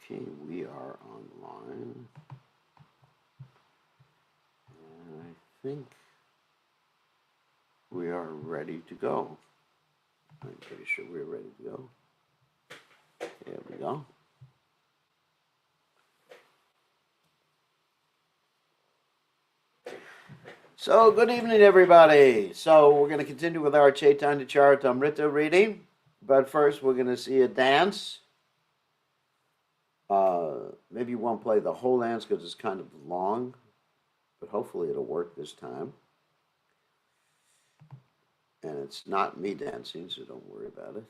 Okay, we are online. And I think we are ready to go. I'm pretty sure we're ready to go. There we go. So, good evening, everybody. So, we're going to continue with our Caitanya Caritamrta reading. But first, we're going to see a dance. Maybe you won't play the whole dance because it's kind of long. But hopefully it'll work this time. And it's not me dancing, so don't worry about it.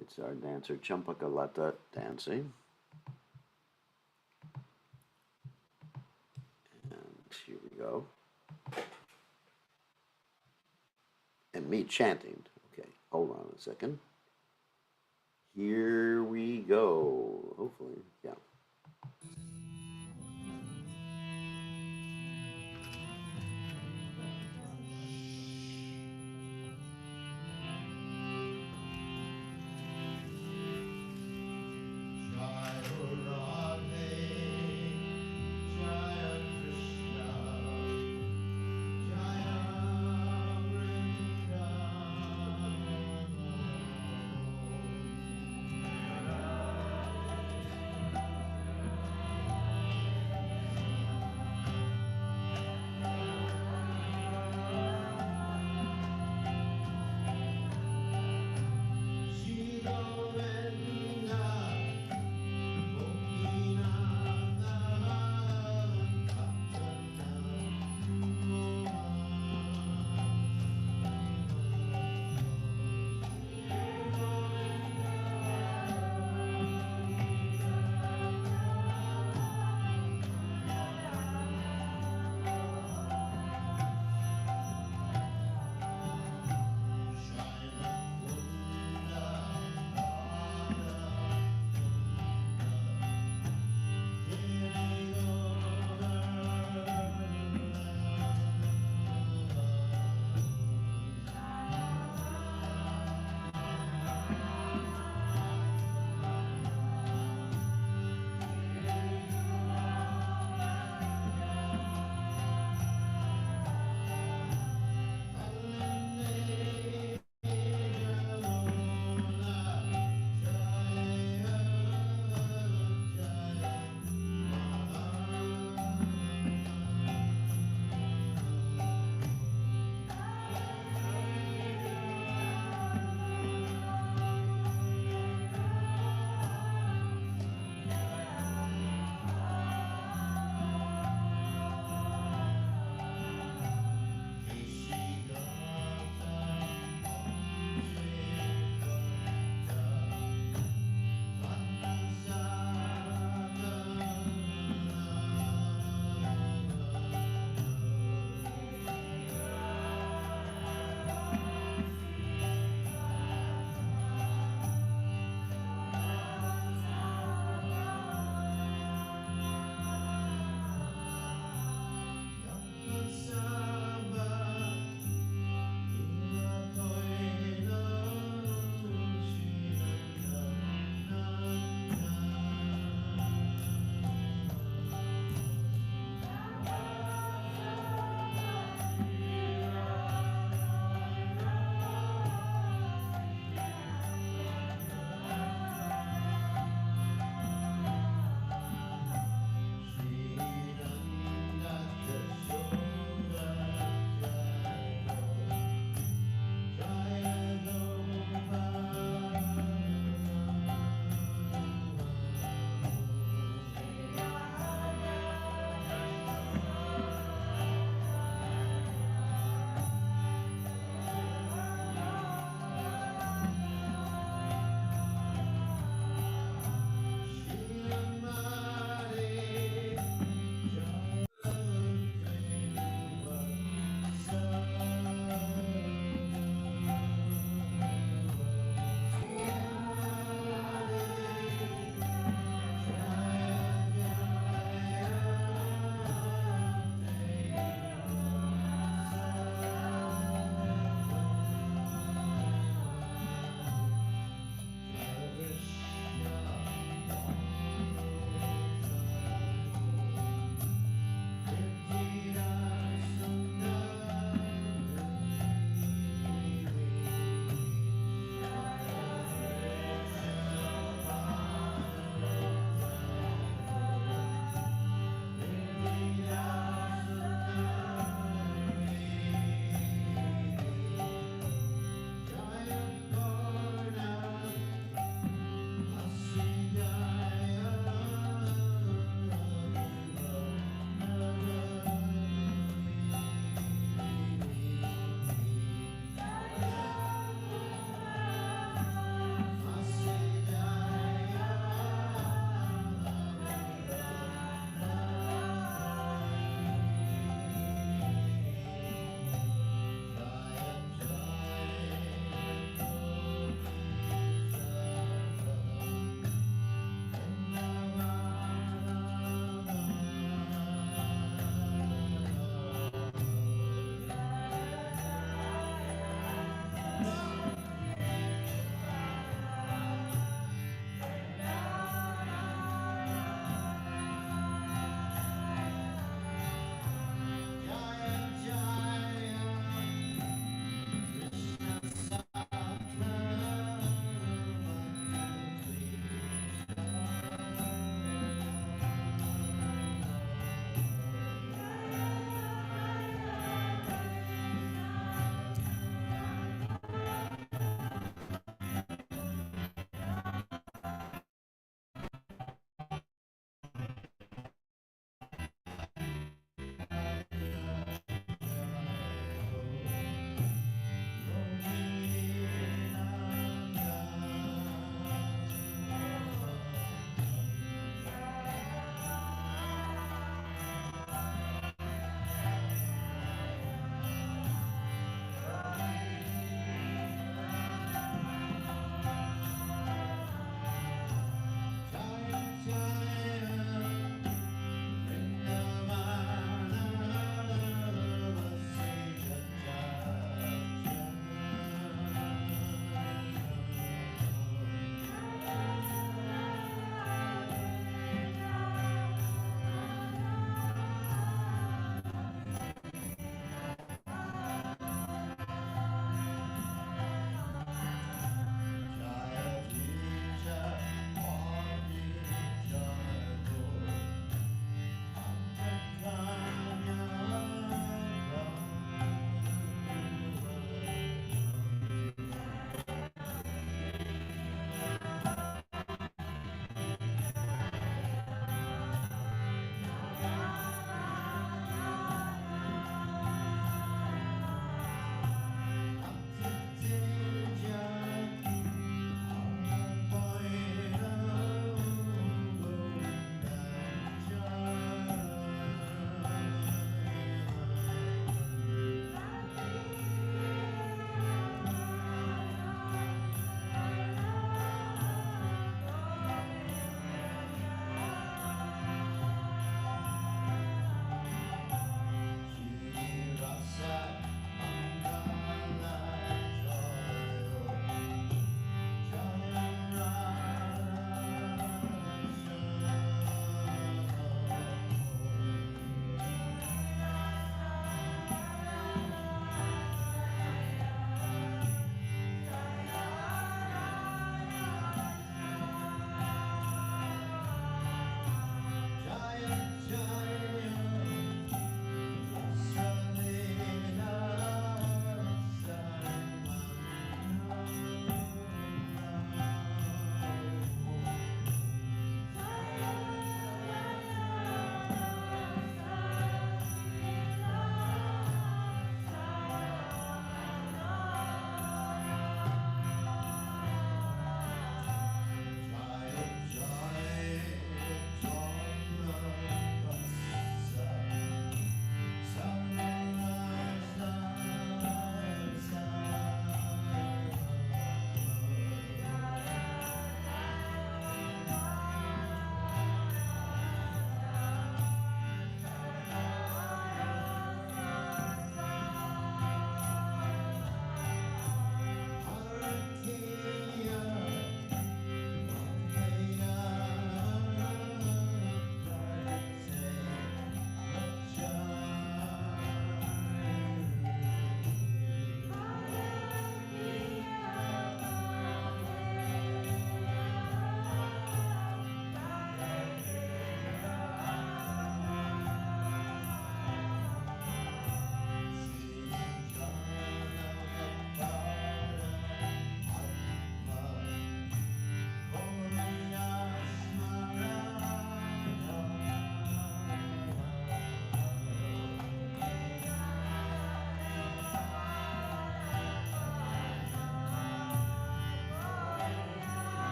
It's our dancer Champakalata dancing. And here we go. And me chanting. Okay, hold on a second. Here we go. Hopefully, yeah.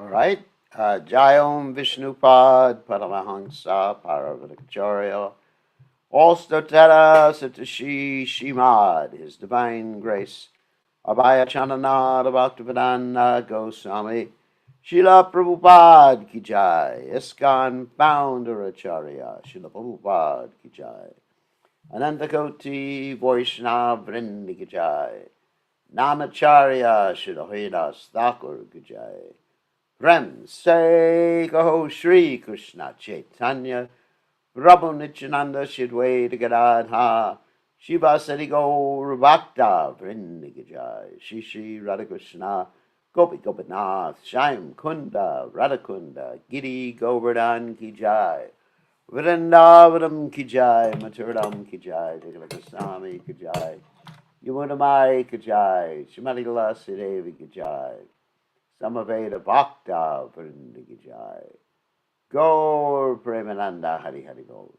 All right. Jayom Vishnupad Paramahansa Paravatakacharya. All Stotera Satashi Shimad, His Divine Grace. Abhaya Chananada Bhaktivedanta Goswami. Srila Prabhupada Ki Jai. ISKCON Founder Acharya. Srila Prabhupada Ki Jai. Anantakoti Vaishnava Vrindi Ki Jai. Namacharya Srila Haridas Thakur Ki Jai. Prem Se Kaho Shri Krishna Chaitanya Prabhu Nityananda Shidwaita Gadadha Shiva Sati Gaur Bhakta Vrinda Gajai Shri Shri Radhakrishna Gopi Gopinath Shyam Kunda Radhakunda Giri Govardhan Ki Jai Vrindavanam Ki Jai Maturadam Ki Jai Jagalakasami Ki Jai Yamunamai Ki Jai Shrimati Lasi Devi Ki Jai Samaveda Bhakta Vrinda Ki Jai Gaur Premananda Hari Hari Gaur.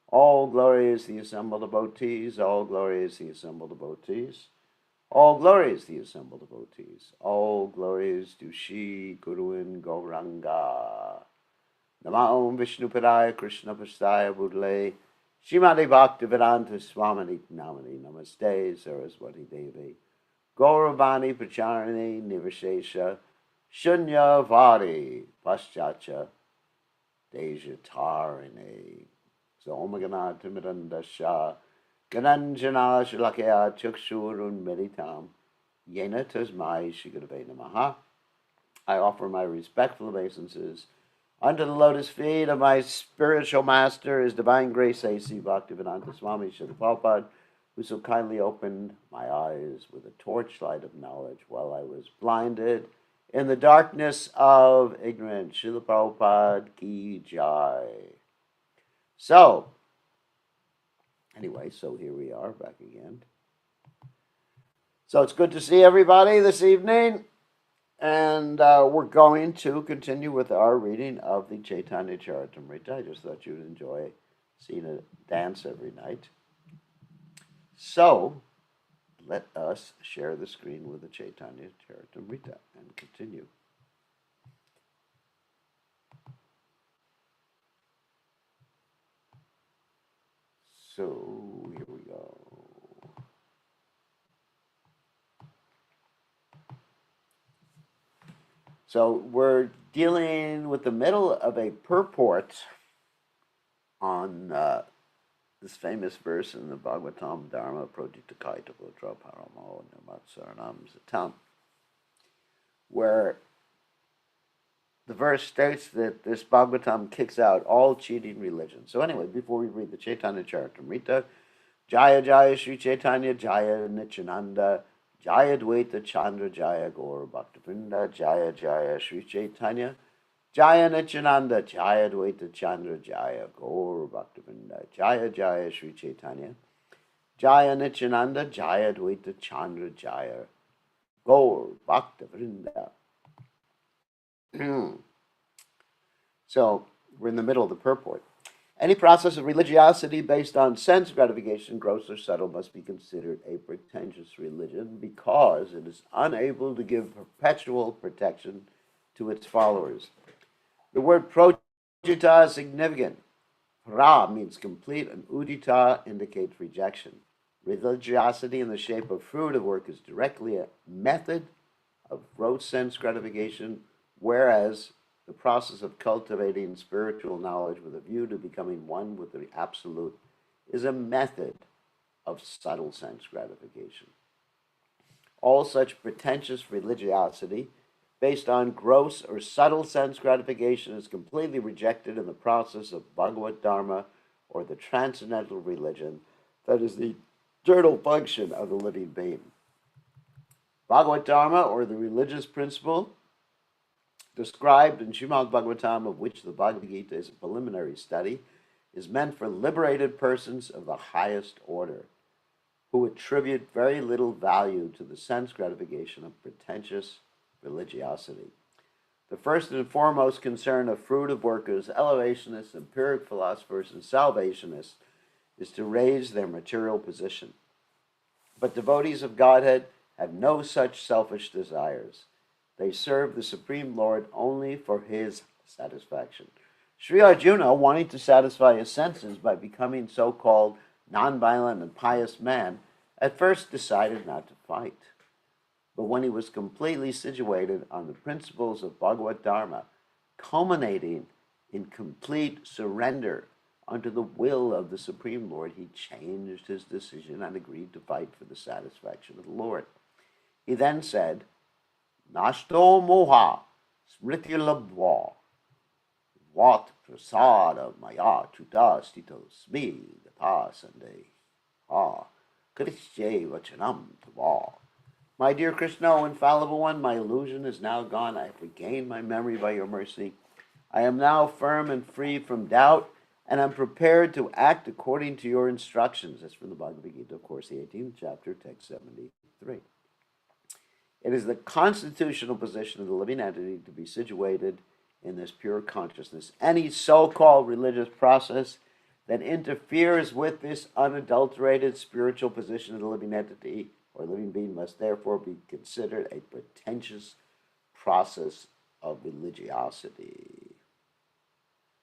All glory is the assembled devotees, all glory is the assembled devotees, all glory is the assembled devotees, all glories to Shri Guruin Gauranga. Namo Vishnu Padaya Krishna Pastaya Budle Shrimati Bhaktivedanta Swamini Namani Namaste Saraswati Devi Gauravani Pracharini Nivashesha Shunya Vari Paschacha Dejatarine. So Omagana Timidandasha Gananjana Shalakya Chukshurun Meditam Yena Tasmai Shigurave Namaha. I offer my respectful obeisances unto the lotus feet of my spiritual master, His Divine Grace A.C. Bhaktivedanta Swami Srila Prabhupada, who so kindly opened my eyes with a torchlight of knowledge while I was blinded in the darkness of ignorance. Srila Prabhupada Ki Jai. So, anyway, so here we are back again. So it's good to see everybody this evening. And we're going to continue with our reading of the Caitanya Charitamrta. I just thought you'd enjoy seeing it dance every night. So, let us share the screen with the Caitanya Charitamrta and continue. So, here we go. So, we're dealing with the middle of a purport on this famous verse in the Bhagavatam Dharma Projita Kaita Putra Paramo Nirmatsaranam Satam, where the verse states that this Bhagavatam kicks out all cheating religions. So anyway, before we read the Caitanya Charitamrita, Jaya Jaya Sri Chaitanya Jaya Nityananda Jaya Dvaita Chandra Jaya Gaur Bhaktavrinda Jaya Jaya Sri Chaitanya Jaya Nityananda Jaya Dvaita Chandra Jaya Gaur Bhaktavrinda Jaya Jaya Sri Chaitanya Jaya Nityananda Jaya Dvaita Chandra Jaya Gaur Bhaktavrinda. So we're in the middle of the purport. Any process of religiosity based on sense gratification, gross or subtle, must be considered a pretentious religion because it is unable to give perpetual protection to its followers. The word projita is significant. Pra means complete, and udita indicates rejection. Religiosity in the shape of fruit of work is directly a method of gross sense gratification, whereas the process of cultivating spiritual knowledge with a view to becoming one with the Absolute is a method of subtle sense gratification. All such pretentious religiosity based on gross or subtle sense gratification is completely rejected in the process of Bhagavad Dharma, or the transcendental religion that is the eternal function of the living being. Bhagavad Dharma, or the religious principle described in Srimad Bhagavatam, of which the Bhagavad Gita is a preliminary study, is meant for liberated persons of the highest order, who attribute very little value to the sense gratification of pretentious religiosity. The first and foremost concern of fruit of workers, elevationists, empiric philosophers, and salvationists is to raise their material position. But devotees of Godhead have no such selfish desires. They serve the Supreme Lord only for his satisfaction. Sri Arjuna, wanting to satisfy his senses by becoming so-called nonviolent and pious man, at first decided not to fight. But when he was completely situated on the principles of Bhagavad Dharma, culminating in complete surrender unto the will of the Supreme Lord, he changed his decision and agreed to fight for the satisfaction of the Lord. He then said, Nashto moha smriti labdva vat prasada maya chuta stito smi dapasande ha krishye vachanam tava. My dear Krishna, O infallible one, my illusion is now gone. I have regained my memory by your mercy. I am now firm and free from doubt, and am prepared to act according to your instructions. That's from the Bhagavad Gita, of course, the 18th chapter, text 73. It is the constitutional position of the living entity to be situated in this pure consciousness. Any so-called religious process that interferes with this unadulterated spiritual position of the living entity or living being must therefore be considered a pretentious process of religiosity.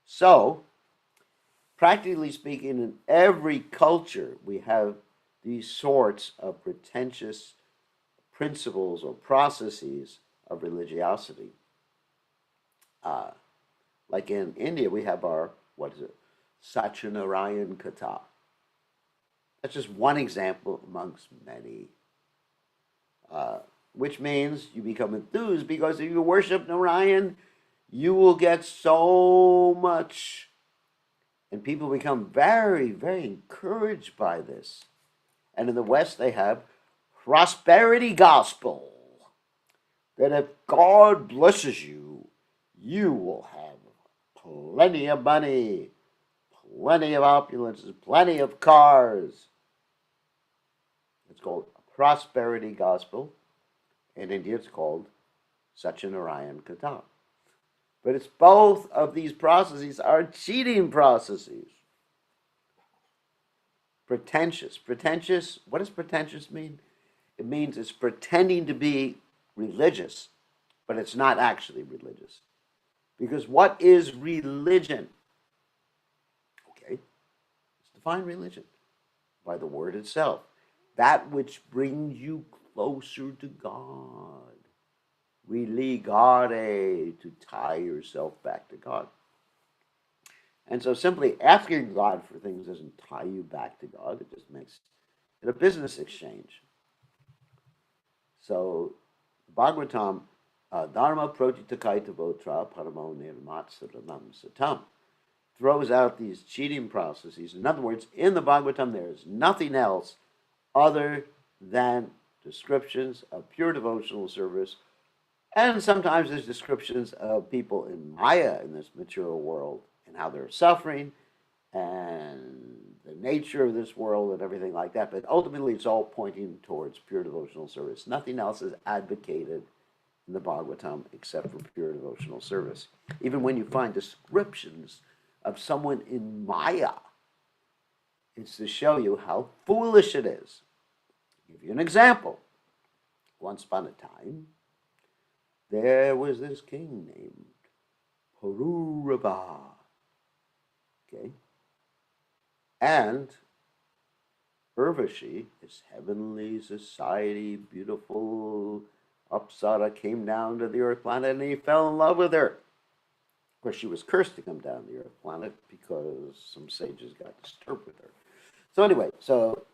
So, practically speaking, in every culture we have these sorts of pretentious principles or processes of religiosity. Like in India, we have our, Satyanarayan Katha. That's just one example amongst many. Which means you become enthused because if you worship Narayan, you will get so much. And people become very, very encouraged by this. And in the West, they have prosperity gospel. That if God blesses you, you will have plenty of money, plenty of opulences, plenty of cars. It's called prosperity gospel. In India, it's called Satyanarayan Katha. But it's both of these processes are cheating processes. Pretentious. Pretentious, what does pretentious mean? It means it's pretending to be religious, but it's not actually religious. Because what is religion? Okay, let's define religion by the word itself. That which brings you closer to God. Religare, to tie yourself back to God. And so simply asking God for things doesn't tie you back to God. It just makes it a business exchange. So, Bhagavatam, Dharma projita kaitavotra paramo nirmatsaranam satam, throws out these cheating processes. In other words, in the Bhagavatam, there is nothing else other than descriptions of pure devotional service. And sometimes there's descriptions of people in Maya in this material world and how they're suffering and the nature of this world and everything like that. But ultimately, it's all pointing towards pure devotional service. Nothing else is advocated in the Bhagavatam except for pure devotional service. Even when you find descriptions of someone in Maya, it's to show you how foolish it is. I'll give you an example. Once upon a time, there was this king named Pururava. Okay? And Urvashi, his heavenly society, beautiful Apsara, came down to the Earth planet and he fell in love with her. Of course, she was cursed to come down to the Earth planet because some sages got disturbed with her. So anyway, so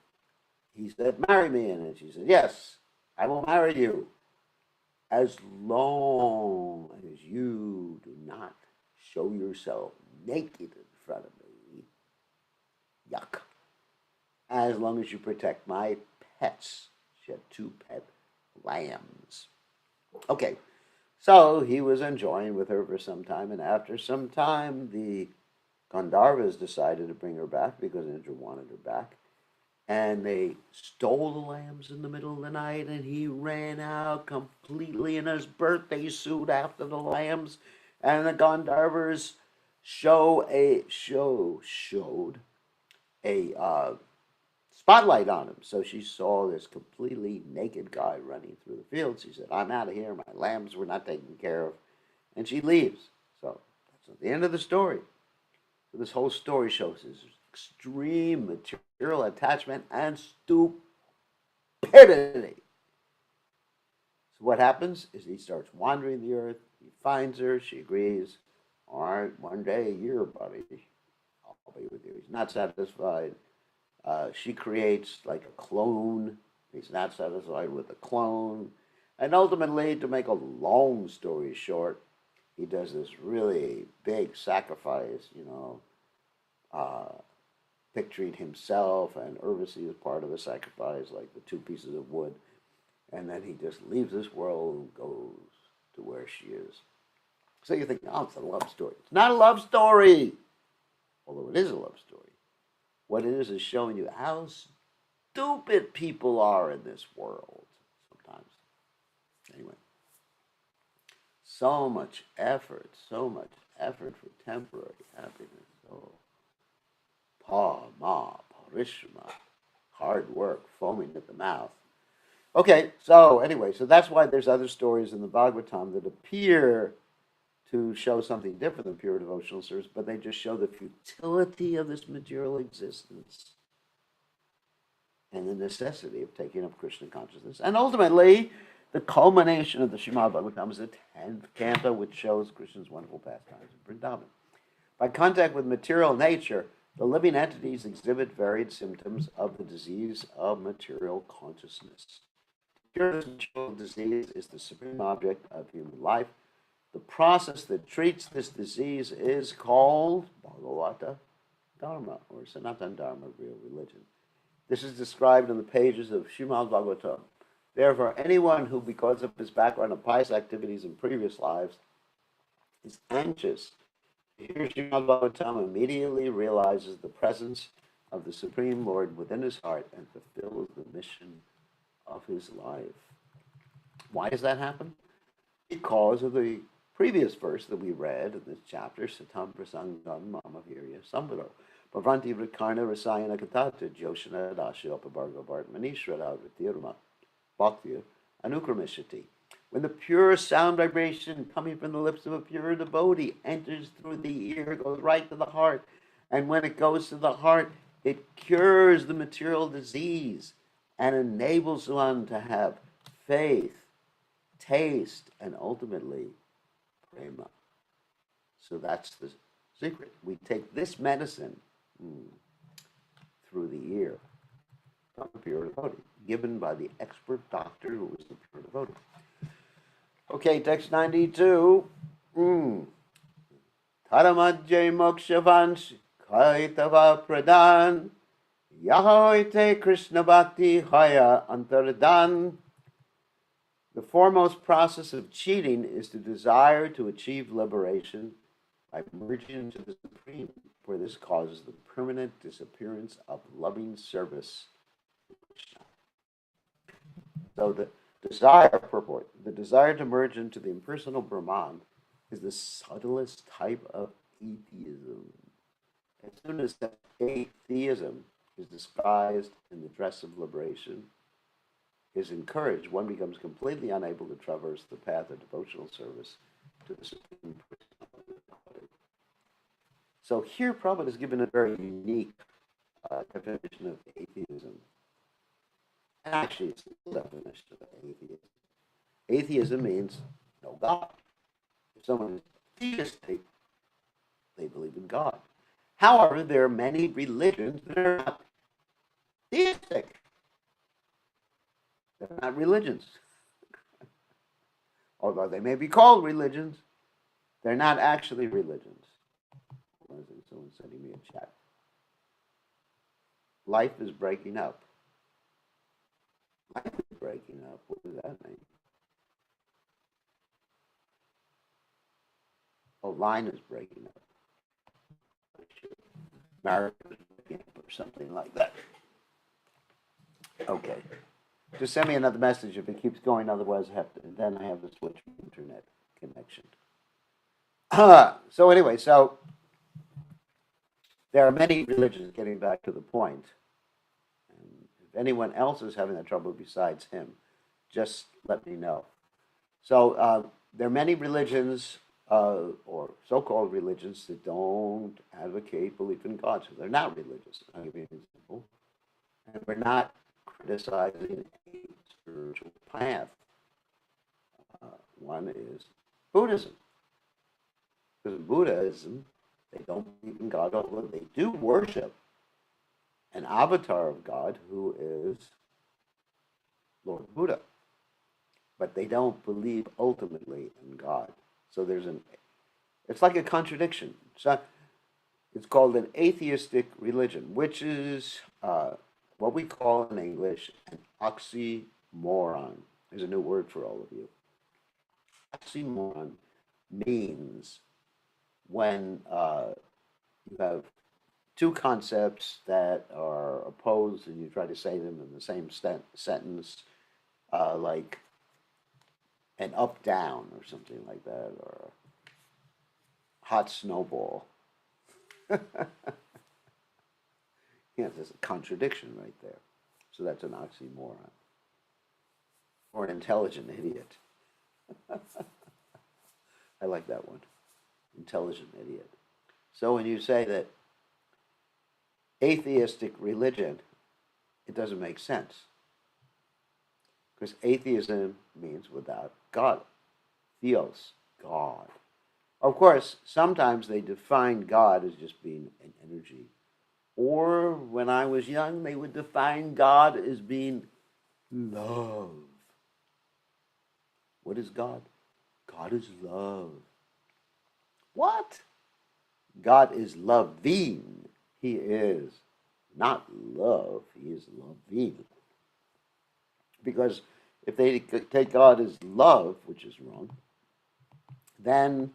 he said, marry me. And she said, yes, I will marry you, as long as you do not show yourself naked in front of me. Yuck. As long as you protect my pets. She had 2 pet lambs. Okay, so he was enjoying with her for some time, and after some time, the Gandharvas decided to bring her back because Indra wanted her back. And they stole the lambs in the middle of the night, and he ran out completely in his birthday suit after the lambs. And the Gandharvas showed a spotlight on him. So she saw this completely naked guy running through the field. She said, I'm out of here. My lambs were not taken care of. And she leaves. So that's the end of the story. So this whole story shows his extreme material attachment and stupidity. So what happens is he starts wandering the earth. He finds her. She agrees. All right, one day a year, buddy. I'll be with you. He's not satisfied. She creates like a clone. He's not satisfied with the clone. And ultimately, to make a long story short, he does this really big sacrifice, picturing himself and Urvasi as part of the sacrifice, like the two pieces of wood. And then he just leaves this world and goes to where she is. So you think, oh, it's a love story. It's not a love story, although it is a love story. What it is showing you how stupid people are in this world sometimes. Anyway, so much effort for temporary happiness. So, parishma, hard work, foaming at the mouth. Okay, so anyway, so that's why there's other stories in the Bhagavatam that appear to show something different than pure devotional service, but they just show the futility of this material existence and the necessity of taking up Krishna consciousness. And ultimately, the culmination of the Srimad Bhagavatam is the 10th canto, which shows Krishna's wonderful pastimes in Vrindavan. By contact with material nature, the living entities exhibit varied symptoms of the disease of material consciousness. Cure this material disease is the supreme object of human life. The process that treats this disease is called Bhagavata Dharma, or Sanatana Dharma, real religion. This is described in the pages of Srimad Bhagavatam. Therefore, anyone who, because of his background of pious activities in previous lives, is anxious to hear Srimad Bhagavatam immediately realizes the presence of the Supreme Lord within his heart and fulfills the mission of his life. Why does that happen? Because of the previous verse that we read in this chapter, Satam Prasangam Mama Virya Sambharo. Bhavanti Vrikarna Rasayana Katata Joshana Dashilopa Bharga Manishra Vritirma Bhaktya Anukramishati. When the pure sound vibration coming from the lips of a pure devotee enters through the ear, goes right to the heart. And when it goes to the heart, it cures the material disease and enables one to have faith, taste, and ultimately prema. So that's the secret. We take this medicine through the ear from a pure devotee, given by the expert doctor who is the pure devotee. Okay, text 92. Taramajay mokshavansh kaitava pradan yahoite Krishna bhakti haya antardan. The foremost process of cheating is to desire to achieve liberation by merging into the Supreme, for this causes the permanent disappearance of loving service to Krishna. So the desire to merge into the impersonal Brahman is the subtlest type of atheism. As soon as that atheism is disguised in the dress of liberation, is encouraged, one becomes completely unable to traverse the path of devotional service to the Supreme Personality. So here Prabhupada is given a very unique definition of atheism. And actually, it's the definition of atheism. Atheism means no God. If someone is theistic, they believe in God. However, there are many religions that are not theistic. They're not religions. Although they may be called religions, they're not actually religions. Someone sending me a chat. Life is breaking up. Life is breaking up. What does that mean? Oh, line is breaking up. Marriage is breaking up or something like that. Okay. Just send me another message if it keeps going. Otherwise, then I have to switch internet connection. So anyway, so there are many religions, getting back to the point. And If anyone else is having that trouble besides him, just let me know. So there are many religions or so-called religions that don't advocate belief in God, so they're not religious. I'll give you an example. And we're not criticizing a spiritual path. One is Buddhism. Because in Buddhism, they don't believe in God, although they do worship an avatar of God who is Lord Buddha. But they don't believe ultimately in God. So it's like a contradiction. So it's called an atheistic religion, which is what we call in English an oxymoron. There's a new word for all of you. Oxymoron means when you have two concepts that are opposed and you try to say them in the same sentence, like an up-down or something like that, or a hot snowball. There's a contradiction right there. So that's an oxymoron. Or an intelligent idiot. I like that one. Intelligent idiot. So when you say that atheistic religion, it doesn't make sense. Because atheism means without God. Theos, God. Of course, sometimes they define God as just being an energy. Or when I was young, they would define God as being love. What is God? God is love. What? God is loving. He is not love. He is loving. Because if they take God as love, which is wrong, then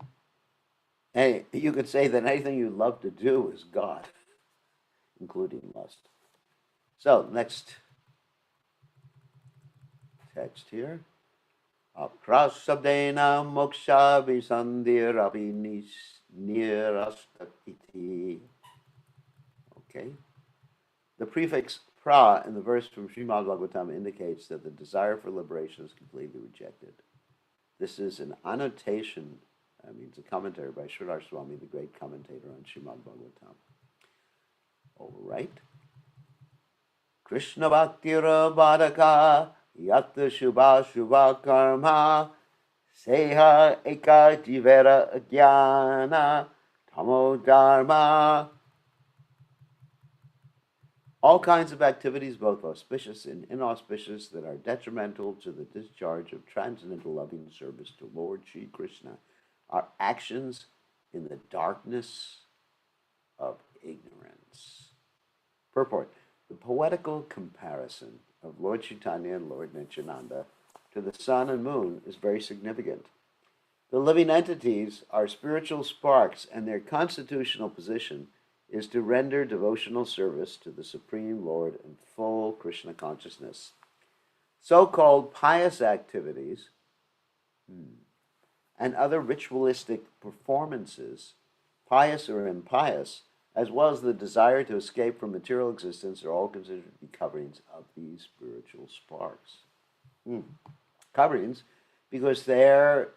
you could say that anything you love to do is God, including lust. So, next text here. Akrasabdena moksha visandhirapi nirastakiti. Okay. The prefix pra in the verse from Srimad Bhagavatam indicates that the desire for liberation is completely rejected. This is an annotation, means a commentary by Sridhar Swami, the great commentator on Srimad Bhagavatam. All right. Krishna Bhaktira Bhadaka Yatta Shubha Shubha Karma Seha Eka Jivera Jnana Tamo Dharma. All kinds of activities, both auspicious and inauspicious, that are detrimental to the discharge of transcendental loving service to Lord Sri Krishna are actions in the darkness of ignorance. Purport. The poetical comparison of Lord Caitanya and Lord Nityananda to the sun and moon is very significant. The living entities are spiritual sparks, and their constitutional position is to render devotional service to the Supreme Lord in full Krishna consciousness. So-called pious activities and other ritualistic performances, pious or impious, as well as the desire to escape from material existence, are all considered to be coverings of these spiritual sparks. Coverings, because they're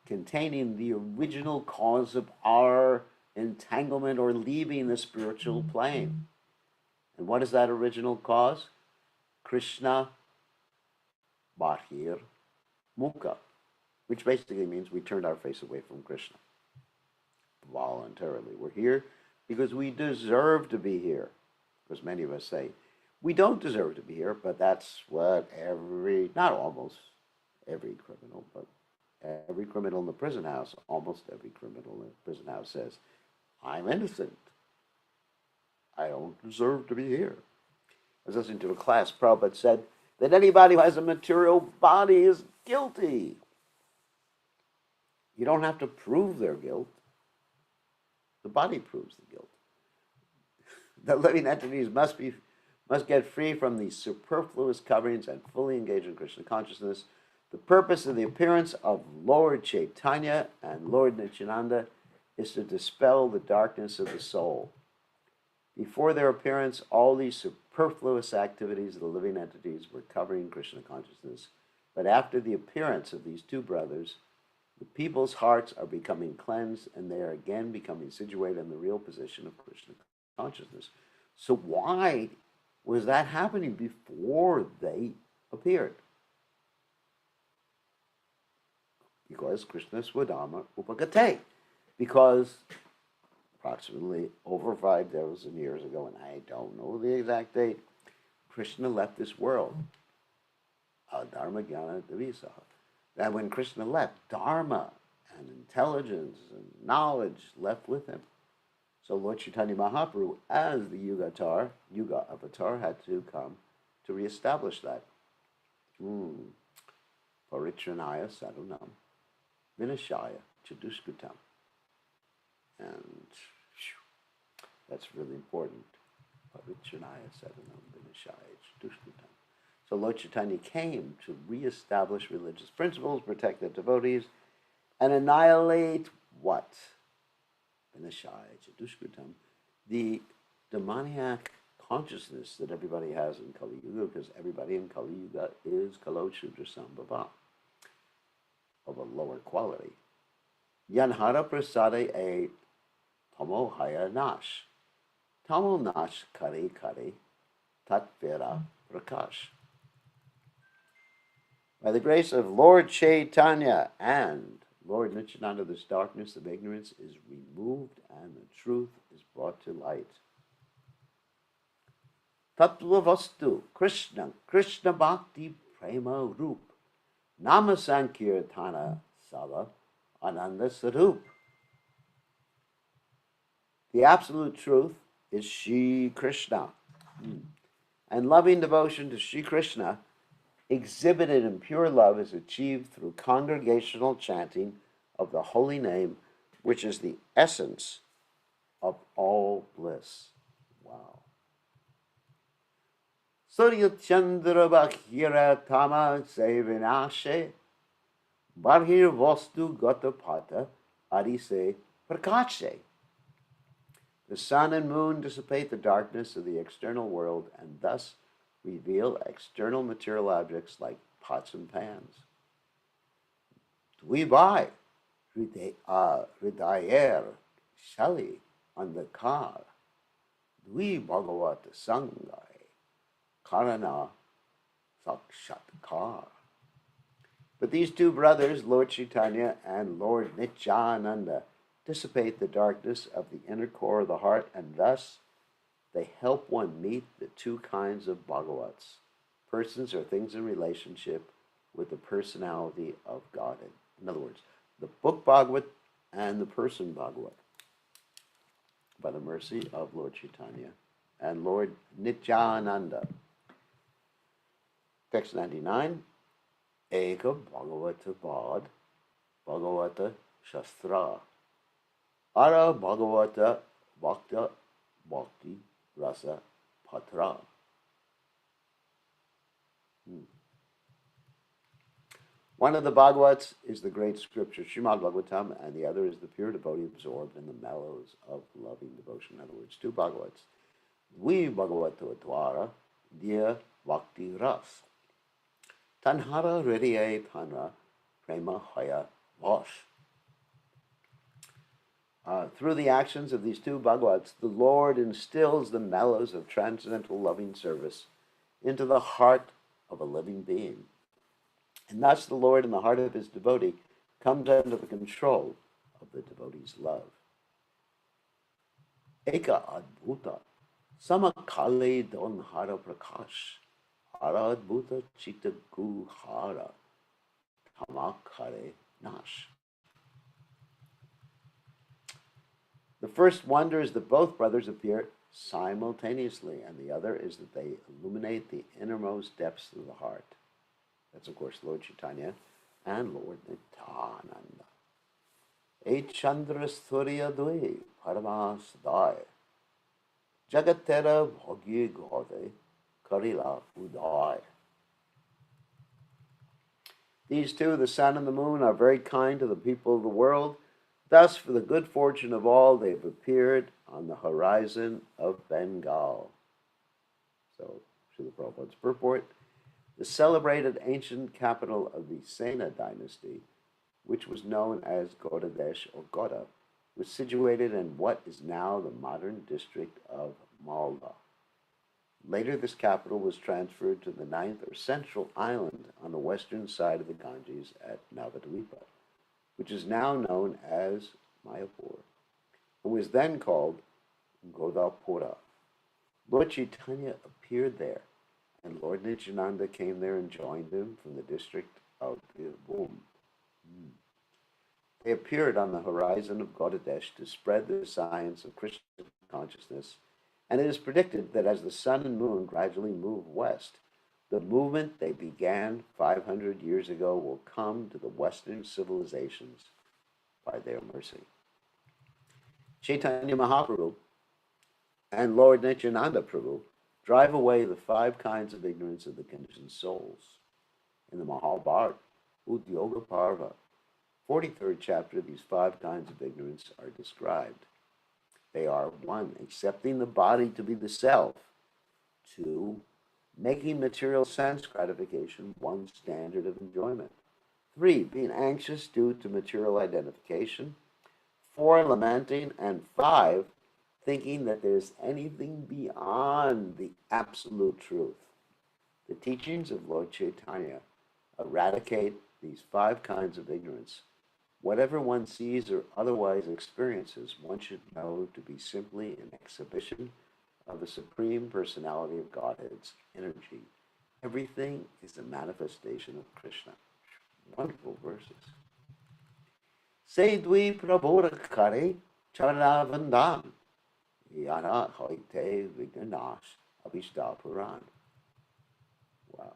containing the original cause of our entanglement or leaving the spiritual plane. And what is that original cause? Krishna Bahir Mukha, which basically means we turned our face away from Krishna voluntarily. We're here because we deserve to be here. Because many of us say, we don't deserve to be here, but that's what not almost every criminal, but every criminal in the prison house, almost every criminal in the prison house says, I'm innocent. I don't deserve to be here. I was listening to a class, Prabhupada said that anybody who has a material body is guilty. You don't have to prove their guilt. The body proves the guilt. The living entities must get free from these superfluous coverings and fully engage in Krishna consciousness. The purpose of the appearance of Lord Caitanya and Lord Nityananda is to dispel the darkness of the soul. Before their appearance, all these superfluous activities of the living entities were covering Krishna consciousness. But after the appearance of these two brothers, the people's hearts are becoming cleansed and they are again becoming situated in the real position of Krishna consciousness. So why was that happening before they appeared? Because Krishna Swadharma Upagate. Because approximately over 5,000 years ago, and I don't know the exact date, Krishna left this world. Dharma Jnana Devisa. That when Krishna left, Dharma and intelligence and knowledge left with him. So Lord Chaitanya Mahaprabhu, as the Yuga Avatar, had to come to reestablish that. Paritranaya Sadhunam, Vinashaya Chadushkutam. And that's really important. Paritranaya Sadhunam, Vinashaya Chadushkutam. So Lord Chaitanya came to reestablish religious principles, protect the devotees, and annihilate what? Vinashaya Chadushkutam, the demoniac consciousness that everybody has in Kali Yuga, because everybody in Kali Yuga is Kalo Shudra Sambhava, of a lower quality. Yanhara prasade e tamo haya nash. Tamo nash kare kare tatvera prakash. By the grace of Lord Caitanya and Lord Nityananda, this darkness of ignorance is removed and the truth is brought to light. Tattva Vastu, Krishna, Krishna Bhakti Prema Roop, Nama Sankirtana Sava, Ananda Sarup. The absolute truth is Shri Krishna. And loving devotion to Shri Krishna exhibited in pure love is achieved through congregational chanting of the holy name, which is the essence of all bliss. Wow. Surya Chandra Bhakhira Tama Sevinashe Barhir Vastu Gatapata Arise Prakashe. The sun and moon dissipate the darkness of the external world and thus reveal external material objects like pots and pans. Dvibai Hridayer Shali Andakar Dvi Bhagavat Sangai Karana Sakshatkar. But these two brothers, Lord Chaitanya and Lord Nityananda, dissipate the darkness of the inner core of the heart, and thus they help one meet the two kinds of Bhagavats, persons or things in relationship with the personality of Godhead. In other words, the book Bhagavat and the person Bhagavat, by the mercy of Lord Chaitanya and Lord Nityananda. Text 99, Eka Bhagavata Bad, Bhagavata Shastra, Ara Bhagavata Bhakta Bhakti Rasa Patra. One of the Bhagavats is the great scripture, Srimad Bhagavatam, and the other is the pure devotee absorbed in the mellows of loving devotion. In other words, two Bhagavats. Dvi Bhagavata Dwara, Diya Bhakti Ras. Tanhara Hridaye Tanra Prema Haya Vash. Through the actions of these two Bhagavats, the Lord instills the mellows of transcendental loving service into the heart of a living being. And thus the Lord in the heart of his devotee comes under the control of the devotee's love. Eka Adbhuta Samakale Donhara Prakash Ara Adbhuta Chita Guhara Tamakare Nash. The first wonder is that both brothers appear simultaneously, and the other is that they illuminate the innermost depths of the heart. That's, of course, Lord Chaitanya and Lord Nityananda. E Chandra Surya Dui Paramas Dai Jagatera Bhagya Gode Karila Udai. These two, the sun and the moon, are very kind to the people of the world. Thus, for the good fortune of all, they have appeared on the horizon of Bengal. So, Srila Prabhupada's purport, the celebrated ancient capital of the Sena dynasty, which was known as Gaudadesh or Gauda, was situated in what is now the modern district of Malda. Later, this capital was transferred to the ninth or central island on the western side of the Ganges at Navadvipa, which is now known as Mayapur, and was then called Godapura. Lord Caitanya appeared there, and Lord Nityananda came there and joined him from the district of Birbhum. They appeared on the horizon of Gaudadesh to spread the science of Krishna consciousness, and it is predicted that as the sun and moon gradually move west, the movement they began 500 years ago will come to the Western civilizations by their mercy. Chaitanya Mahaprabhu and Lord Nityananda Prabhu drive away the 5 kinds of ignorance of the conditioned souls. In the Mahabharata, Udyoga Parva, 43rd chapter, these 5 kinds of ignorance are described. They are 1, accepting the body to be the self; 2, making material sense gratification one standard of enjoyment; 3, being anxious due to material identification; 4, lamenting; and 5, thinking that there's anything beyond the absolute truth. The teachings of Lord Caitanya eradicate these 5 kinds of ignorance. Whatever one sees or otherwise experiences, one should know to be simply an exhibition of the Supreme Personality of Godhead's energy. Everything is a manifestation of Krishna. Wonderful verses. Sedvi prabodha kare charanavandan yana hoite vignanash abhishta puran. Wow.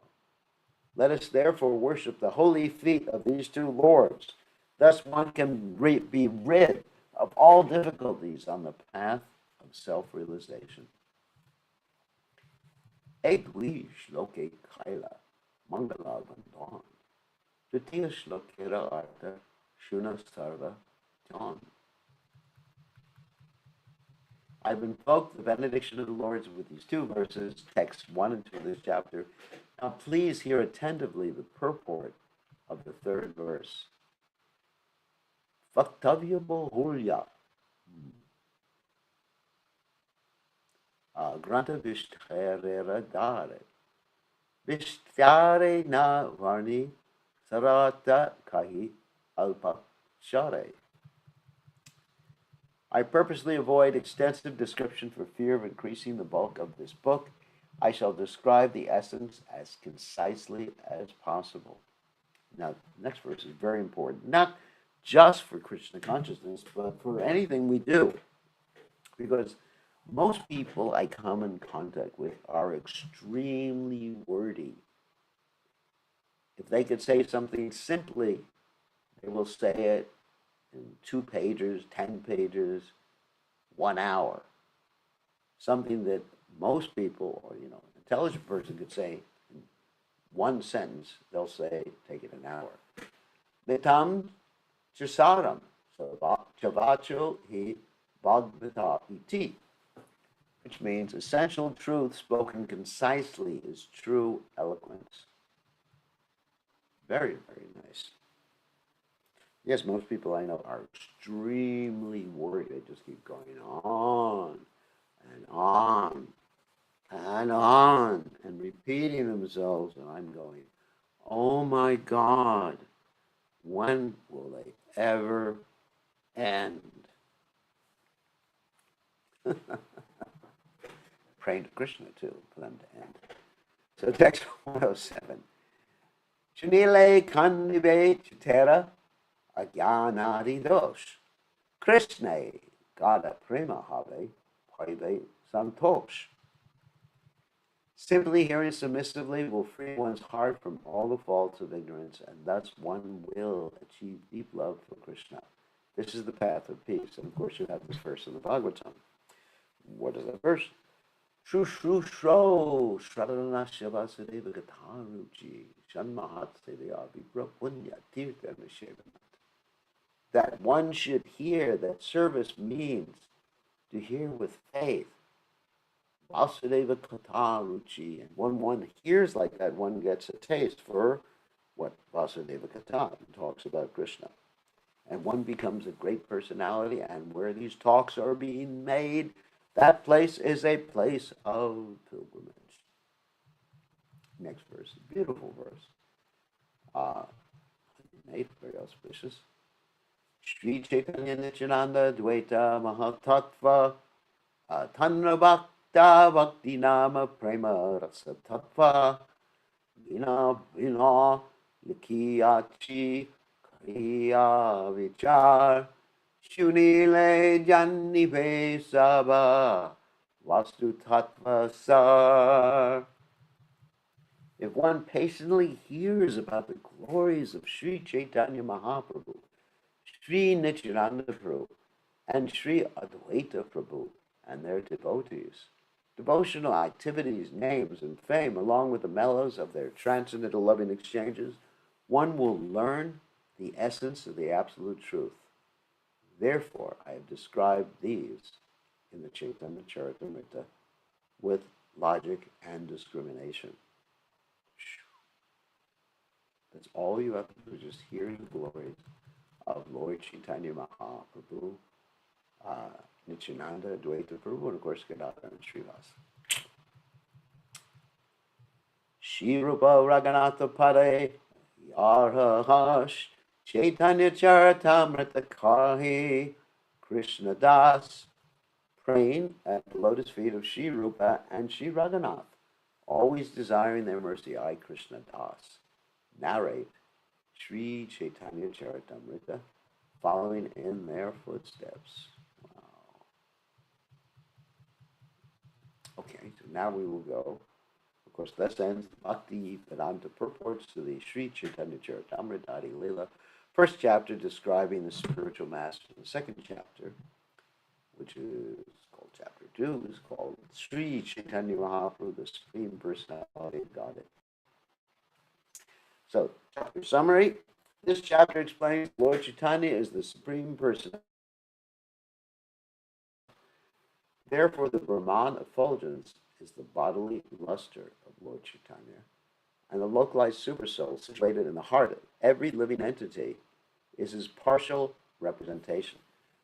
Let us therefore worship the holy feet of these 2 lords. Thus one can be rid of all difficulties on the path of self-realization. Edvi shloke kaila mangala bandhan. Tritiya shlokera artha shuna sarva jan. I've invoked the benediction of the Lords with these 2 verses, texts 1 and 2 of this chapter. Now please hear attentively the purport of the 3rd verse. Vaktavya Bahulya. Granta Vishtharera Dare. Vishtare na varni sarata kahi alpa share. I purposely avoid extensive description for fear of increasing the bulk of this book. I shall describe the essence as concisely as possible. Now, the next verse is very important, not just for Krishna consciousness, but for anything we do. Because most people I come in contact with are extremely wordy. If they could say something simply, they will say it in 2 pages, 10 pages, 1 hour. Something that most people, or an intelligent person could say in 1 sentence, they'll say, take it an hour. Mitam chasaram chavacho hi bhagavata iti, which means essential truth spoken concisely is true eloquence. Very, very nice. Yes, most people I know are extremely worried. They just keep going on and on and on and repeating themselves. And I'm going, oh my God, when will they ever end? Praying to Krishna too for them to end. So text 107. Chunile kandive chitera agyanadi dosh. Krishna gada prema have paive santosh. Simply hearing submissively will free one's heart from all the faults of ignorance, and thus one will achieve deep love for Krishna. This is the path of peace. And of course, you have this verse in the Bhagavatam. What is that verse? Shrushro Shradana Shavasudeva Gataruchi Shanmahat Sevya Vipra Punya Tirtha Nishevanat. That one should hear that service means to hear with faith, Vasudeva Kataruchi. And when one hears like that, one gets a taste for what Vasudeva Kata talks about Krishna. And one becomes a great personality, and where these talks are being made, that place is a place of pilgrimage. Next verse, beautiful verse. Uh, very auspicious. Sri Chaitanya Nityananda Dvaita Mahatattva Tanra Bhakta Bhakti Nama Prema Rasa Tattva Vina Vina Likiyachi Kariya Vichar Shunile Janive Saba Vastu Tattva Sar. If one patiently hears about the glories of Sri Chaitanya Mahaprabhu, Sri Nityananda Prabhu, and Sri Advaita Prabhu and their devotees, devotional activities, names, and fame, along with the mellows of their transcendental loving exchanges, one will learn the essence of the absolute truth. Therefore, I have described these in the Chaitanya Charitamrta with logic and discrimination. That's all you have to do, just hear the glories of Lord Chaitanya Mahaprabhu, Nityananda, Advaita Prabhu, and of course Gadadhar and Srivas. Shirupa Raganatha Pade Yarhash Chaitanya Charitamrta Kahi Krishna Das, praying at the lotus feet of Shri Rupa and Shri Raghunath, always desiring their mercy. I, Krishna Das, narrate Sri Chaitanya Charitamrita, following in their footsteps. Wow. Okay, so now we will go. Of course, this ends the Bhakti Vedanta purports to the Sri Chaitanya Charitamrita Lila. First chapter describing the spiritual master. The second chapter, which is called chapter 2, is called Sri Chaitanya Mahaprabhu, the Supreme Personality of Godhead. So, chapter summary. This chapter explains Lord Chaitanya is the Supreme Personality. Therefore, the Brahman effulgence is the bodily luster of Lord Chaitanya, and the localized supersoul situated in the heart of every living entity is his partial representation.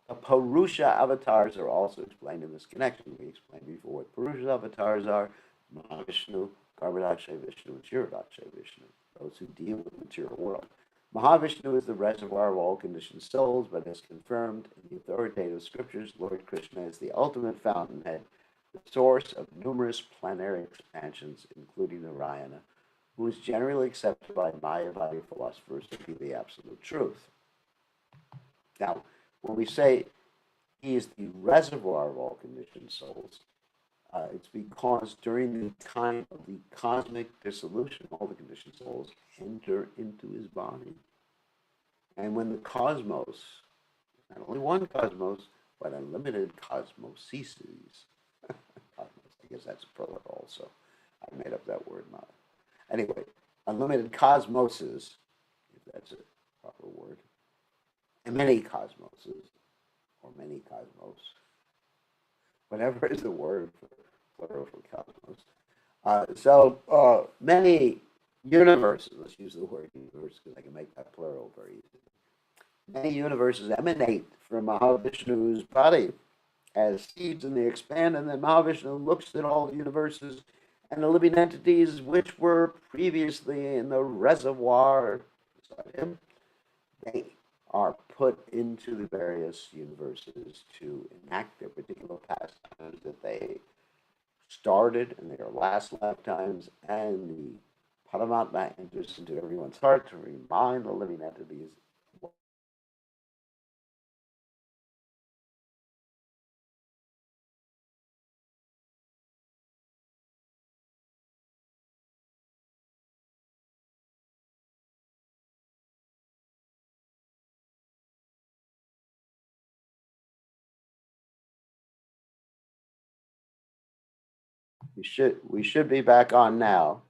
The Purusha avatars are also explained in this connection. We explained before what Purusha avatars are: Mahavishnu, Garbhodakshay Vishnu, and Kshirodakshay Vishnu, those who deal with the material world. Mahavishnu is the reservoir of all conditioned souls, but as confirmed in the authoritative scriptures, Lord Krishna is the ultimate fountainhead, the source of numerous planetary expansions, including Narayana, who is generally accepted by Mayavadi philosophers to be the absolute truth. Now, when we say he is the reservoir of all conditioned souls, it's because during the time of the cosmic dissolution, all the conditioned souls enter into his body. And when the cosmos, not only one cosmos, but unlimited cosmoses, cosmos, I guess that's a plural also. I made up that word now. Anyway, unlimited cosmoses, if that's a proper word, and many cosmoses, or many cosmos, whatever is the word for plural for cosmos. So many universes, let's use the word universe because I can make that plural very easily. Many universes emanate from Mahavishnu's body as seeds, and they expand, and then Mahavishnu looks at all the universes and the living entities which were previously in the reservoir beside him. They are put into the various universes to enact their particular pastimes that they started in their last lifetimes, and the Paramatma enters into everyone's heart to remind the living entities. We should be back on now.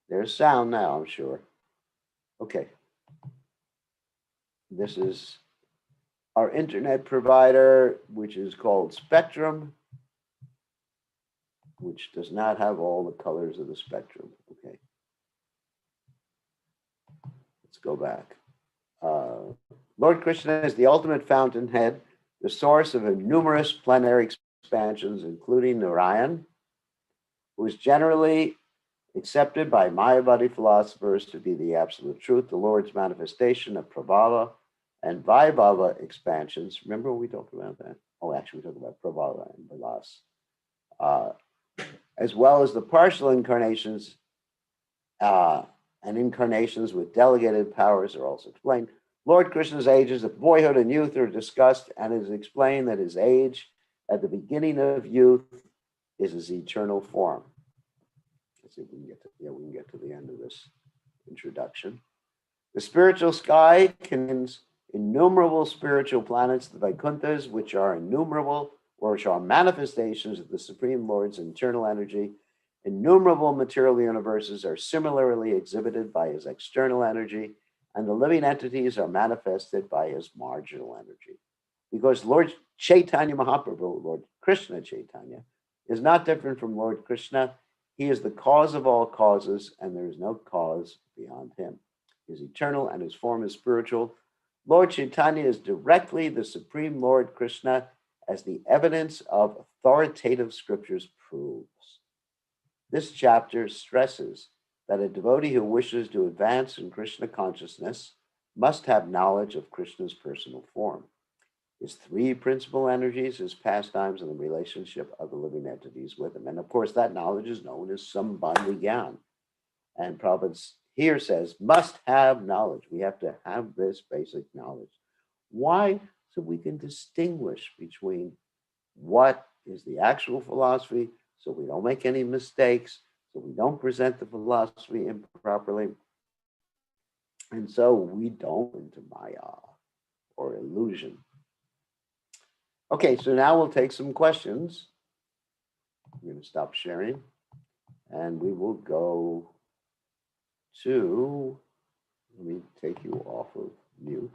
There's sound now, I'm sure. Okay. This is our internet provider, which is called Spectrum. which does not have all the colors of the spectrum. Okay. Let's go back. Lord Krishna is the ultimate fountainhead, the source of numerous planetary expansions, including Narayan, who is generally accepted by Mayavadi philosophers to be the absolute truth, the Lord's manifestation of Prabhava and Vaibhava expansions. Remember we talked about that? Oh, actually, we talked about Prabhava and Vilas, as well as the partial incarnations and incarnations with delegated powers are also explained. Lord Krishna's ages of boyhood and youth are discussed, and it is explained that his age at the beginning of youth is his eternal form. Let's see if we can get to the end of this introduction. The spiritual sky contains innumerable spiritual planets, the Vaikunthas, which are innumerable, or which are manifestations of the Supreme Lord's internal energy. Innumerable material universes are similarly exhibited by his external energy, and the living entities are manifested by his marginal energy. Because Lord Caitanya Mahaprabhu, Lord Krishna Chaitanya, is not different from Lord Krishna. He is the cause of all causes, and there is no cause beyond him. He is eternal, and his form is spiritual. Lord Chaitanya is directly the Supreme Lord Krishna, as the evidence of authoritative scriptures proves. This chapter stresses that a devotee who wishes to advance in Krishna consciousness must have knowledge of Krishna's personal form, his three principal energies, his pastimes, and the relationship of the living entities with him. And of course, that knowledge is known as Sambandhi Gyan. And Prabhupada here says, must have knowledge. We have to have this basic knowledge. Why? So we can distinguish between what is the actual philosophy, so we don't make any mistakes, so we don't present the philosophy improperly, and so we don't into Maya or illusion. Okay, so now we'll take some questions. I'm going to stop sharing, and we will go to, let me take you off of mute.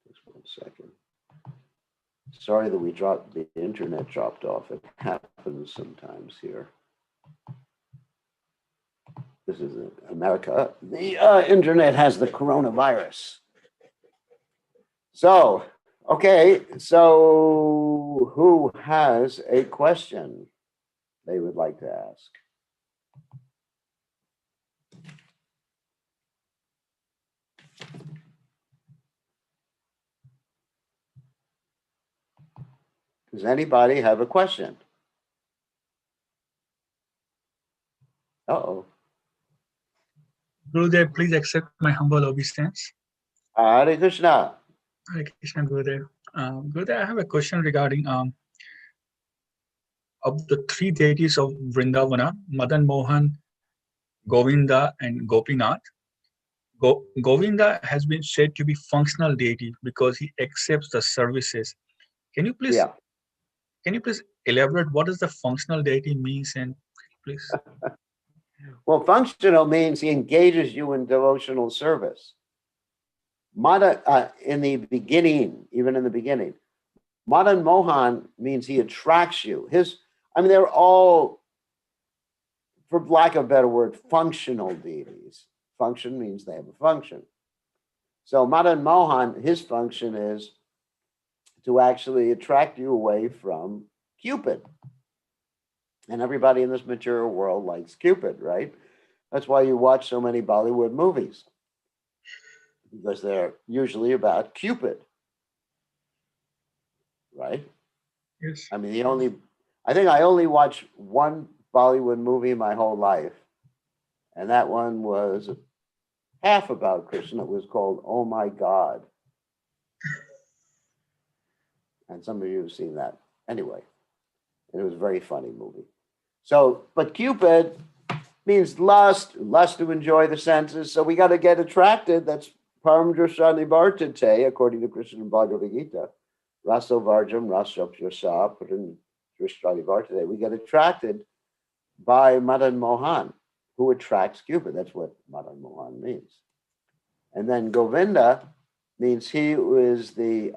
Just 1 second. Sorry that the internet dropped off. It happens sometimes here. This is America. The internet has the coronavirus. So, okay, so who has a question they would like to ask? Does anybody have a question? Uh-oh. Gurudev, please accept my humble obeisance. Hare Krishna. Hare Krishna, Gurudev. Gurudev, I have a question regarding of the three deities of Vrindavana, Madan Mohan, Govinda, and Gopinath. Govinda has been said to be functional deity because he accepts the services. Can you please Yeah. elaborate what does the functional deity means, and please? Well, functional means he engages you in devotional service. In the beginning, even in the beginning, Madan Mohan means he attracts you. They're all, for lack of a better word, functional deities. Function means they have a function. So Madan Mohan, his function is to actually attract you away from Cupid. And everybody in this material world likes Cupid, right? That's why you watch so many Bollywood movies, because they're usually about Cupid, right? Yes. I think I only watched one Bollywood movie my whole life, and that one was half about Krishna. It was called Oh My God. And some of you have seen that. Anyway, and it was a very funny movie. So, but Cupid means lust to enjoy the senses. So we got to get attracted. That's Paramdrashani Bhartate, according to Krishna and Bhagavad Gita. Raso Varjam, Rasopyasa, Paramdrashani Bhartate. We get attracted by Madan Mohan, who attracts Cupid. That's what Madan Mohan means. And then Govinda means he who is the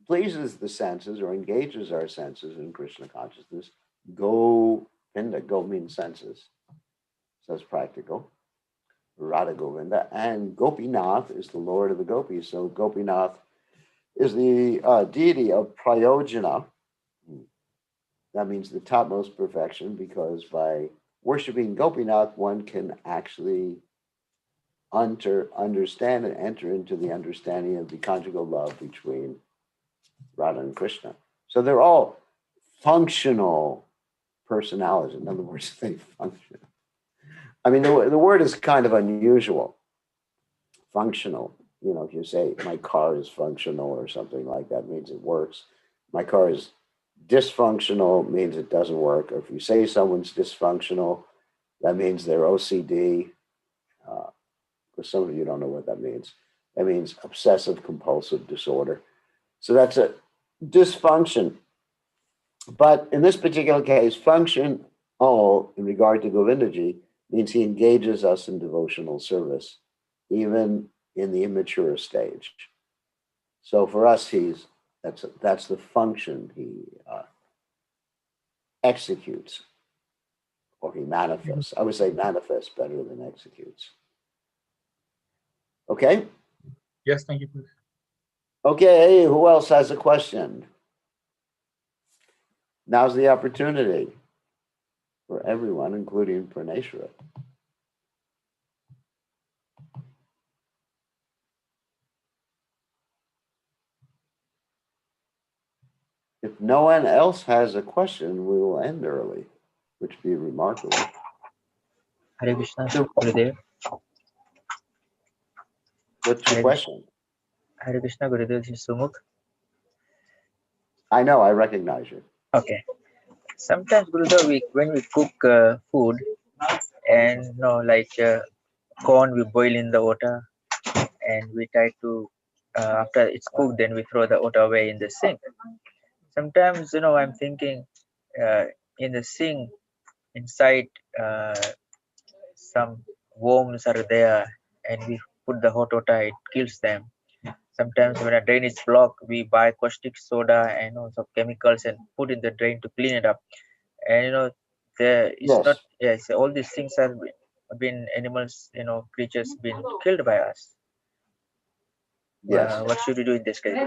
pleases the senses or engages our senses in Krishna consciousness. Govinda, go means senses, so it's practical. Radha Govinda, and Gopinath is the Lord of the gopis. So Gopinath is the deity of Prayojana. That means the topmost perfection, because by worshiping Gopinath, one can actually understand and enter into the understanding of the conjugal love between Radha and Krishna. So they're all functional personalities. In other words, they function. I mean, the word is kind of unusual. Functional. You know, if you say my car is functional or something like that, means it works. My car is dysfunctional, means it doesn't work. Or if you say someone's dysfunctional, that means they're OCD. Because some of you don't know what that means. That means obsessive compulsive disorder. So that's a dysfunction. But in this particular case, function all in regard to Govindaji means he engages us in devotional service, even in the immature stage. So for us, that's the function he executes, or he manifests. I would say manifests better than executes. Okay? Yes, thank you. Okay, who else has a question? Now's the opportunity for everyone, including Praneshwara. If no one else has a question, we will end early, which would be remarkable. Hare Krishna, Gurudev. What's your question? Hare Krishna, Gurudev, this is Sumukh. I know, I recognize you. Okay. Sometimes, Gurudev, when we cook food, and corn, we boil in the water, and we try to, after it's cooked, then we throw the water away in the sink. Sometimes, I'm thinking in the sink, inside, some worms are there, and we put the hot water, it kills them. Sometimes when a drain is blocked, we buy caustic soda and also chemicals and put in the drain to clean it up. And there is Yes. not, yes, all these things have been animals, creatures been killed by us. Yes. What should we do in this case?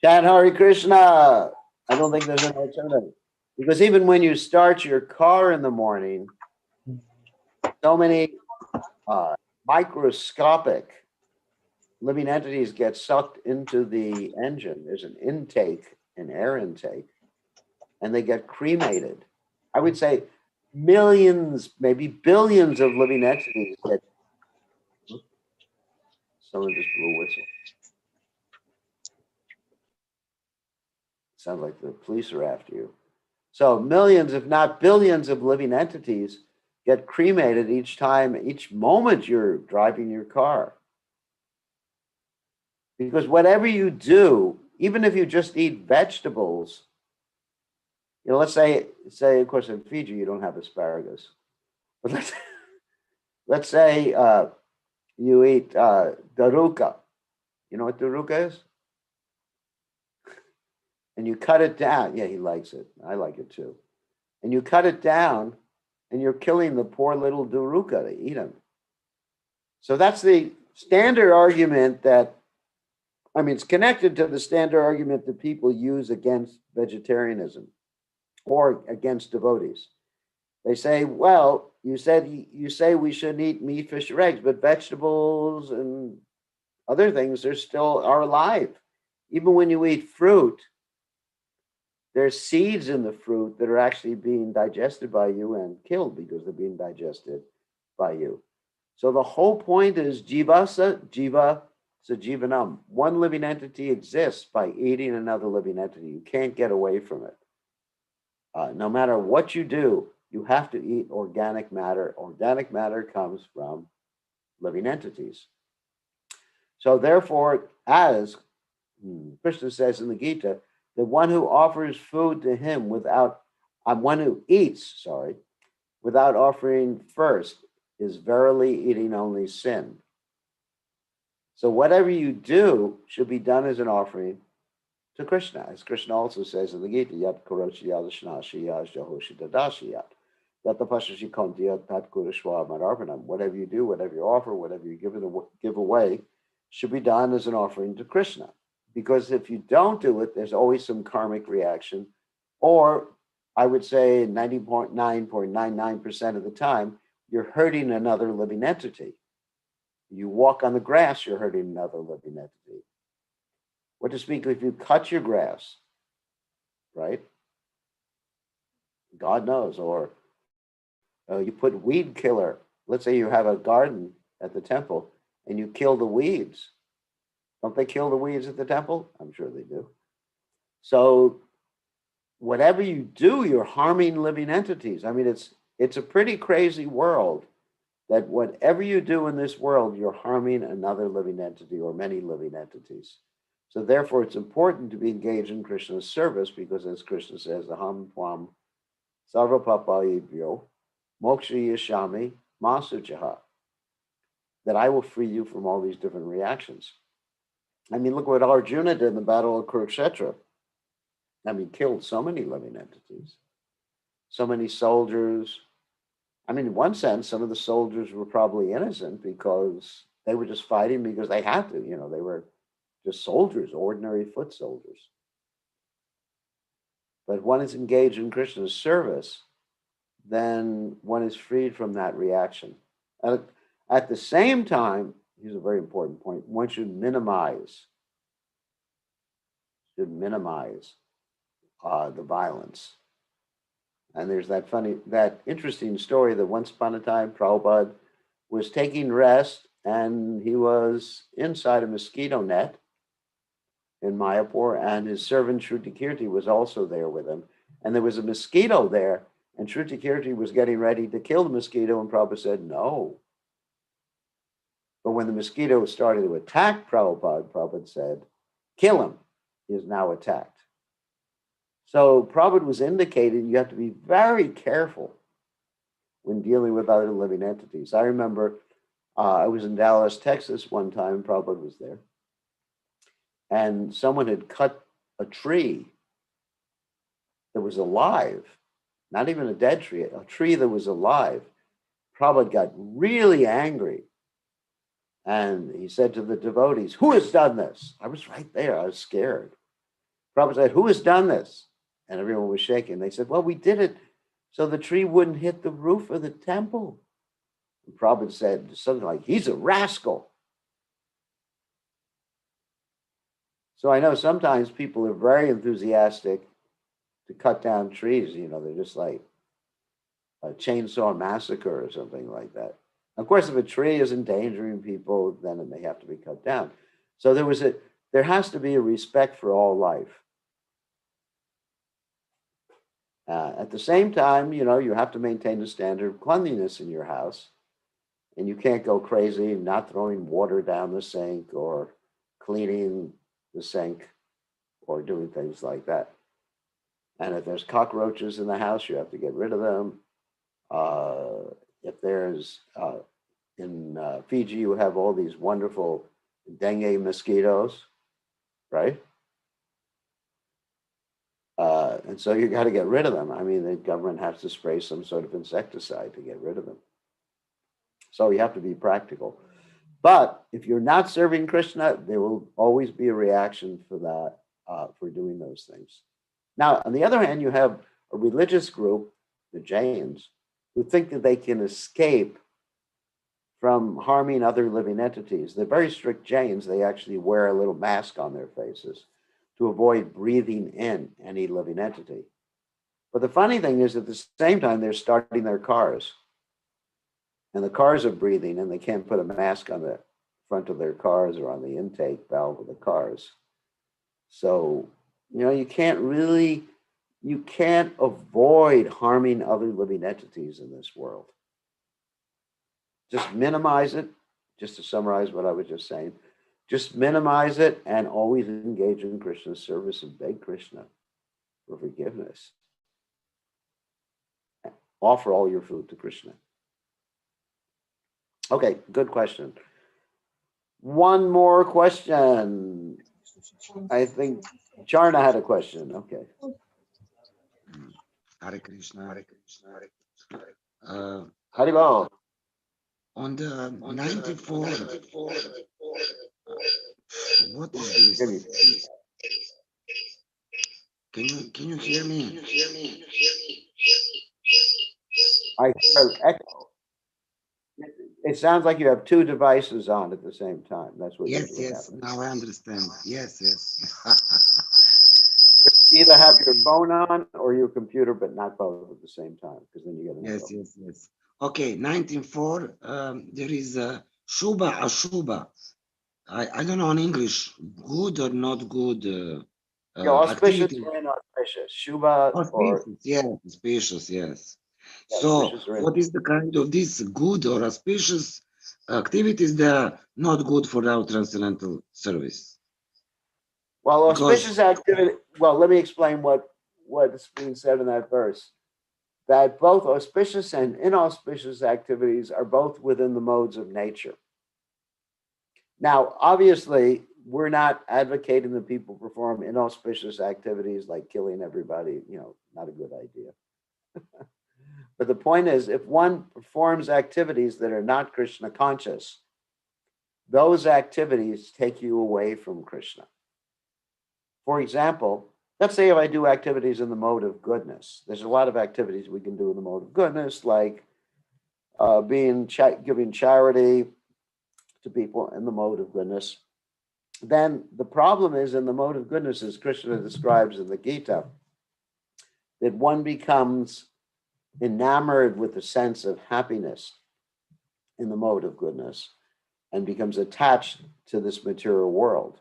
Chant Hare Krishna. I don't think there's an alternative. Because even when you start your car in the morning, so many microscopic living entities get sucked into the engine. There's an intake, an air intake, and they get cremated. I would say millions, maybe billions of living entities get. Someone just blew a whistle. Sounds like the police are after you. So millions, if not billions, of living entities get cremated each moment you're driving your car. Because whatever you do, even if you just eat vegetables, let's say, of course, in Fiji, you don't have asparagus. But let's say you eat daruka. You know what daruka is? And you cut it down. Yeah, he likes it. I like it too. And you cut it down, and you're killing the poor little daruka. They eat them. So that's the standard argument it's connected to the standard argument that people use against vegetarianism or against devotees. They say, well, you say we shouldn't eat meat, fish, or eggs, but vegetables and other things are alive. Even when you eat fruit, there's seeds in the fruit that are actually being digested by you and killed because they're being digested by you. So the whole point is jiva sajivanam. One living entity exists by eating another living entity. You can't get away from it. No matter what you do, you have to eat organic matter. Organic matter comes from living entities. So therefore, as Krishna says in the Gita, the one who offers food to him one who eats, without offering first is verily eating only sin. So whatever you do should be done as an offering to Krishna. As Krishna also says in the Gita, Yat Karoshi Yadashnashi Yajahoshi Dadashi Yat. Yatapashashi Konti Tat Kurashwa Mararpanam. Whatever you do, whatever you offer, whatever you give away, should be done as an offering to Krishna. Because if you don't do it, there's always some karmic reaction, or I would say 90.999% of the time, you're hurting another living entity. You walk on the grass, you're hurting another living entity. What to speak if you cut your grass, right? God knows. Or you put weed killer. Let's say you have a garden at the temple and you kill the weeds. Don't they kill the weeds at the temple? I'm sure they do. So whatever you do, you're harming living entities. I mean, it's a pretty crazy world that whatever you do in this world, you're harming another living entity or many living entities. So therefore, it's important to be engaged in Krishna's service because, as Krishna says, Aham Twam Sarva Papayibhyo Moksha Yashami Masuchaha, that I will free you from all these different reactions. I mean, look what Arjuna did in the Battle of Kurukshetra. I mean, killed so many living entities, so many soldiers. I mean, in one sense, some of the soldiers were probably innocent because they were just fighting because they had to. You know, they were just soldiers, ordinary foot soldiers. But one is engaged in Krishna's service, then one is freed from that reaction. At the same time, here's a very important point, one should minimize the violence. And there's that interesting story that once upon a time, Prabhupada was taking rest and he was inside a mosquito net in Mayapur, and his servant Shrutikirti was also there with him. And there was a mosquito there, and Shrutikirti was getting ready to kill the mosquito, and Prabhupada said, no. But when the mosquito started to attack Prabhupada, Prabhupada said, kill him. He is now attacked. So Prabhupada was indicating you have to be very careful when dealing with other living entities. I remember I was in Dallas, Texas one time, Prabhupada was there, and someone had cut a tree that was alive, not even a dead tree, a tree that was alive. Prabhupada got really angry. And he said to the devotees, who has done this? I was right there. I was scared. Prabhupada said, who has done this? And everyone was shaking. They said, well, we did it so the tree wouldn't hit the roof of the temple. And Prabhupada said something like, he's a rascal. So I know sometimes people are very enthusiastic to cut down trees. You know, they're just like a chainsaw massacre or something like that. Of course, if a tree is endangering people, then it may have to be cut down. So there has to be a respect for all life. At the same time, you know, you have to maintain the standard of cleanliness in your house. And you can't go crazy not throwing water down the sink or cleaning the sink or doing things like that. And if there's cockroaches in the house, you have to get rid of them. If there's, in Fiji, you have all these wonderful dengue mosquitoes, right? And so you got to get rid of them. I mean, the government has to spray some sort of insecticide to get rid of them. So you have to be practical. But if you're not serving Krishna, there will always be a reaction for that, for doing those things. Now, on the other hand, you have a religious group, the Jains, who think that they can escape from harming other living entities. They're very strict Jains. They actually wear a little mask on their faces to avoid breathing in any living entity. But the funny thing is, at the same time, they're starting their cars. And the cars are breathing, and they can't put a mask on the front of their cars or on the intake valve of the cars. So, you know, you can't avoid harming other living entities in this world. Just minimize it, just to summarize what I was just saying. Just minimize it and always engage in Krishna's service and beg Krishna for forgiveness. Offer all your food to Krishna. Okay, good question. One more question. I think Charna had a question. Okay. Hare Krishna. Uh, Haribol. on the 94, what is Can you? this? Can you hear me? I hear echo. It sounds like you have two devices on at the same time. That's what Yes, usually yes. happens. Now I understand. Yes, yes. Either have your Okay. phone on or your computer, but not both at the same time, because then you get an Yes, echo. yes, yes. Okay, 19.4. There is a Shuba, Ashuba. I don't know in English, good or not good Auspicious activity. or inauspicious, Shuba or Auspicious, yes, auspicious, yes. So, auspicious or what is the kind of this good or auspicious activities that are not good for our transcendental service? well, Because auspicious activity. Well, let me explain what's being said in that verse. That both auspicious and inauspicious activities are both within the modes of nature. Now, obviously, we're not advocating that people perform inauspicious activities like killing everybody. Not a good idea. But the point is, if one performs activities that are not Krishna conscious, those activities take you away from Krishna. For example, let's say if I do activities in the mode of goodness, there's a lot of activities we can do in the mode of goodness, like giving charity to people in the mode of goodness. Then the problem is in the mode of goodness, as Krishna describes in the Gita, that one becomes enamored with the sense of happiness in the mode of goodness and becomes attached to this material world.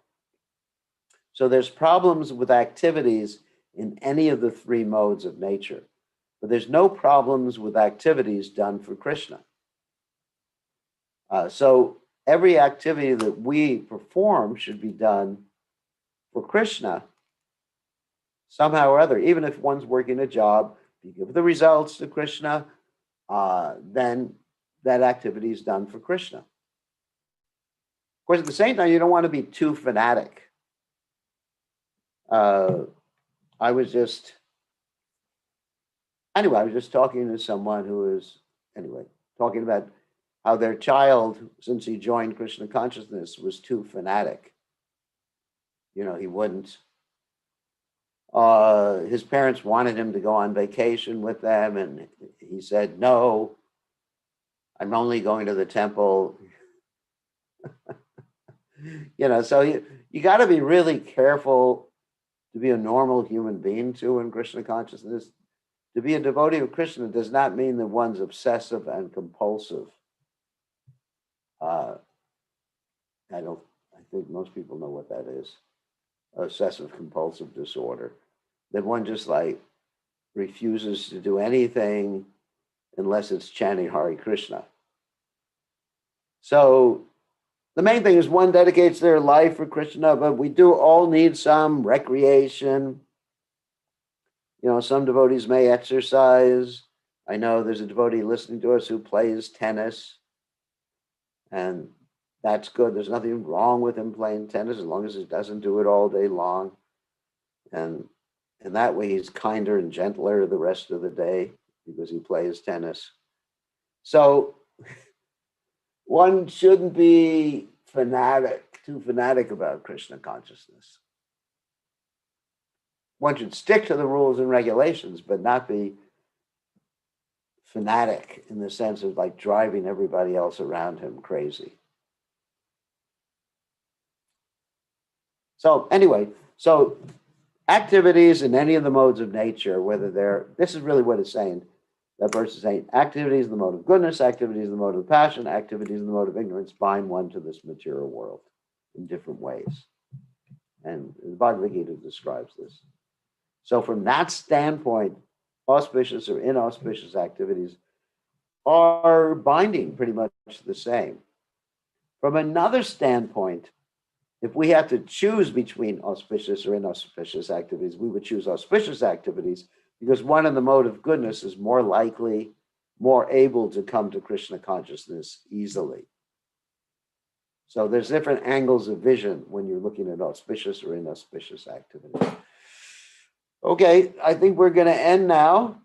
So there's problems with activities in any of the three modes of nature, but there's no problems with activities done for Krishna. So every activity that we perform should be done for Krishna somehow or other. Even if one's working a job, if you give the results to Krishna, then that activity is done for Krishna. Of course, at the same time, you don't want to be too fanatic. I was just talking to someone who was talking about how their child, since he joined Krishna consciousness, was too fanatic. He wouldn't. His parents wanted him to go on vacation with them, and he said, "No, I'm only going to the temple." So you got to be really careful to be a normal human being too in Krishna consciousness. To be a devotee of Krishna does not mean that one's obsessive and compulsive. I think most people know what that is. Obsessive compulsive disorder. That one just like refuses to do anything unless it's chanting Hare Krishna. So the main thing is one dedicates their life for Krishna, but we do all need some recreation. Some devotees may exercise. I know there's a devotee listening to us who plays tennis, and that's good. There's nothing wrong with him playing tennis as long as he doesn't do it all day long. And that way he's kinder and gentler the rest of the day because he plays tennis. So one shouldn't be too fanatic about Krishna consciousness. One should stick to the rules and regulations, but not be fanatic in the sense of like driving everybody else around him crazy. So anyway, activities in any of the modes of nature, this is really what it's saying. That verse is saying activities in the mode of goodness, activities in the mode of passion, activities in the mode of ignorance bind one to this material world in different ways. And the Bhagavad Gita describes this. So from that standpoint, auspicious or inauspicious activities are binding pretty much the same. From another standpoint, if we had to choose between auspicious or inauspicious activities, we would choose auspicious activities because one in the mode of goodness is more likely, more able to come to Krishna consciousness easily. So there's different angles of vision when you're looking at auspicious or inauspicious activity. Okay, I think we're going to end now.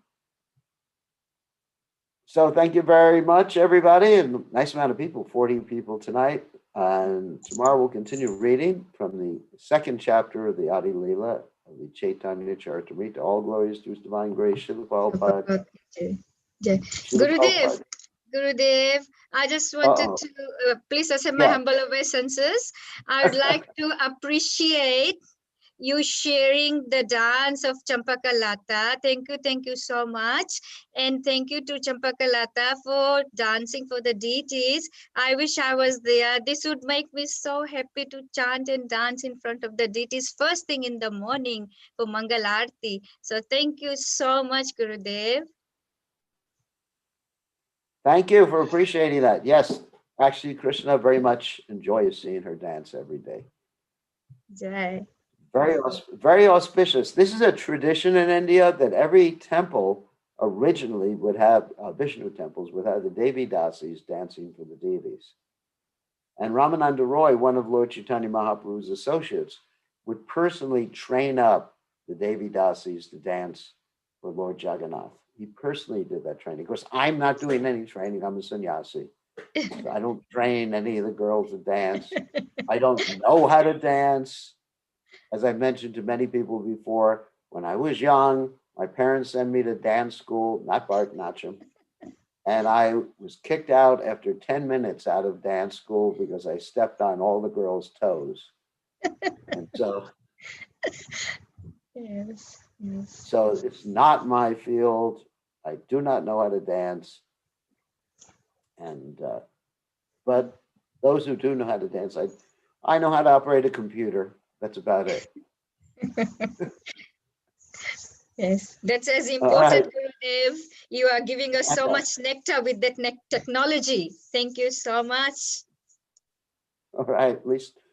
So thank you very much, everybody. And nice amount of people, 40 people tonight. And tomorrow we'll continue reading from the second chapter of the Adi Lila of the Caitanya Charitamrta. All glories to His divine grace, Srila Prabhupada. Jai. Srila Gurudev, Prabhupada. Gurudev, I just wanted to please accept my Yeah. humble obeisances. I would like to appreciate you sharing the dance of Champakalata. Thank you so much. And thank you to Champakalata for dancing for the deities. I wish I was there. This would make me so happy to chant and dance in front of the deities first thing in the morning for Mangal Aarti. So thank you so much, Gurudev. Thank you for appreciating that. Yes, actually, Krishna very much enjoys seeing her dance every day. Jai. Very auspicious. This is a tradition in India that every temple originally would have, Vishnu temples would have the Devi Dasis dancing for the deities. And Ramananda Roy, one of Lord Chaitanya Mahaprabhu's associates, would personally train up the Devi Dasis to dance for Lord Jagannath. He personally did that training. Of course, I'm not doing any training. I'm a sannyasi. So I don't train any of the girls to dance. I don't know how to dance. As I mentioned to many people before, when I was young, my parents sent me to dance school, not Bharatanatyam, and I was kicked out after 10 minutes out of dance school because I stepped on all the girls' toes. And so, Yes. so it's not my field. I do not know how to dance. And but those who do know how to dance, I know how to operate a computer. That's about it. Yes, that's as All important, right. Gurudev. You are giving us so much nectar with that technology. Thank you so much. All right. At least